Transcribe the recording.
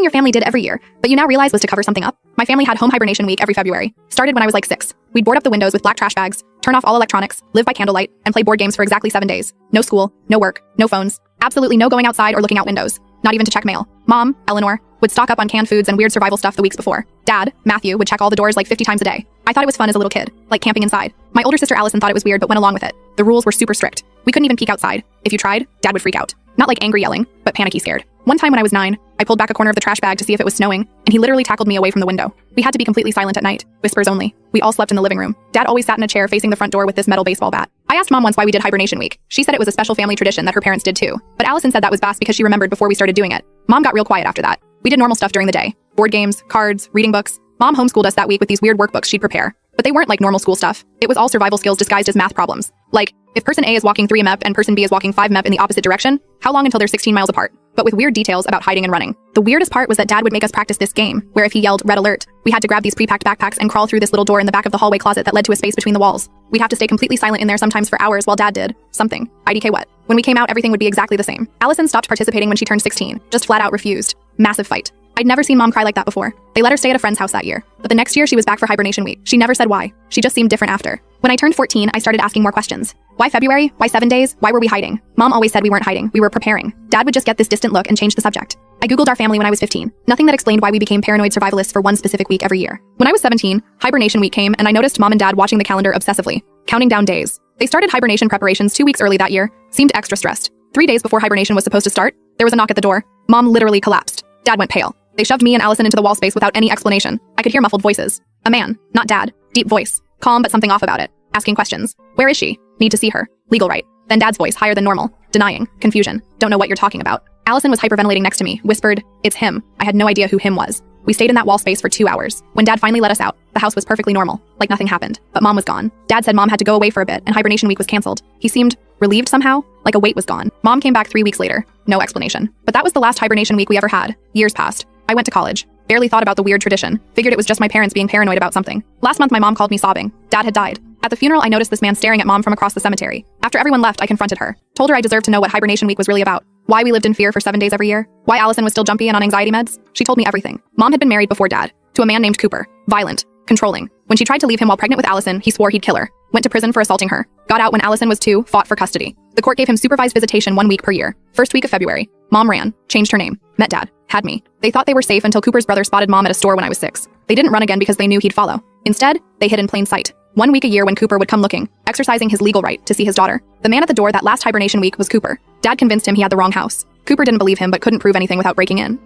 something your family did every year, but you now realize was to cover something up? My family had home hibernation week every February. Started when I was like 6. We'd board up the windows with black trash bags, turn off all electronics, live by candlelight, and play board games for exactly 7 days. No school, no work, no phones, absolutely no going outside or looking out windows. Not even to check mail. Mom, Eleanor, would stock up on canned foods and weird survival stuff the weeks before. Dad, Matthew, would check all the doors like 50 times a day. I thought it was fun as a little kid, like camping inside. My older sister Allison thought it was weird but went along with it. The rules were super strict. We couldn't even peek outside. If you tried, Dad would freak out. Not like angry yelling, but panicky scared. One time when I was 9, I pulled back a corner of the trash bag to see if it was snowing, and he literally tackled me away from the window. We had to be completely silent at night, whispers only. We all slept in the living room. Dad always sat in a chair facing the front door with this metal baseball bat. I asked Mom once why we did hibernation week. She said it was a special family tradition that her parents did too. But Allison said that was best because she remembered before we started doing it. Mom got real quiet after that. We did normal stuff during the day. Board games, cards, reading books. Mom homeschooled us that week with these weird workbooks she'd prepare. But they weren't like normal school stuff. It was all survival skills disguised as math problems. Like, if person A is walking 3 MEP and person B is walking 5 MEP in the opposite direction, how long until they're 16 miles apart? But with weird details about hiding and running. The weirdest part was that Dad would make us practice this game, where if he yelled red alert, we had to grab these pre-packed backpacks and crawl through this little door in the back of the hallway closet that led to a space between the walls. We'd have to stay completely silent in there sometimes for hours while Dad did something. IDK what? When we came out, everything would be exactly the same. Allison stopped participating when she turned 16, just flat out refused. Massive fight. I'd never seen Mom cry like that before. They let her stay at a friend's house that year. But the next year she was back for hibernation week. She never said why. She just seemed different after. When I turned 14, I started asking more questions. Why February? Why 7 days? Why were we hiding? Mom always said we weren't hiding. We were preparing. Dad would just get this distant look and change the subject. I Googled our family when I was 15. Nothing that explained why we became paranoid survivalists for one specific week every year. When I was 17, hibernation week came and I noticed Mom and Dad watching the calendar obsessively, counting down days. They started hibernation preparations 2 weeks early that year, seemed extra stressed. 3 days before hibernation was supposed to start, there was a knock at the door. Mom literally collapsed. Dad went pale. They shoved me and Allison into the wall space without any explanation. I could hear muffled voices. A man, not Dad. Deep voice. Calm but something off about it. Asking questions. Where is she? Need to see her. Legal right. Then Dad's voice, higher than normal. Denying. Confusion. Don't know what you're talking about. Allison was hyperventilating next to me, whispered, "It's him." I had no idea who him was. We stayed in that wall space for 2 hours. When Dad finally let us out, the house was perfectly normal, like nothing happened. But Mom was gone. Dad said Mom had to go away for a bit and hibernation week was canceled. He seemed relieved somehow, like a weight was gone. Mom came back 3 weeks later. No explanation. But that was the last hibernation week we ever had. Years passed. I went to college. Barely thought about the weird tradition. Figured it was just my parents being paranoid about something. Last month my mom called me sobbing. Dad had died. At the funeral I noticed this man staring at Mom from across the cemetery. After everyone left I confronted her. Told her I deserved to know what hibernation week was really about. Why we lived in fear for 7 days every year. Why Allison was still jumpy and on anxiety meds. She told me everything. Mom had been married before Dad. To a man named Cooper. Violent. Controlling. When she tried to leave him while pregnant with Allison, he swore he'd kill her. Went to prison for assaulting her. Got out when Allison was 2, fought for custody. The court gave him supervised visitation 1 week per year. First week of February. Mom ran. Changed her name. Met Dad. Had me. They thought they were safe until Cooper's brother spotted Mom at a store when I was 6. They didn't run again because they knew he'd follow. Instead, they hid in plain sight. 1 week a year when Cooper would come looking, exercising his legal right to see his daughter. The man at the door that last hibernation week was Cooper. Dad convinced him he had the wrong house. Cooper didn't believe him but couldn't prove anything without breaking in.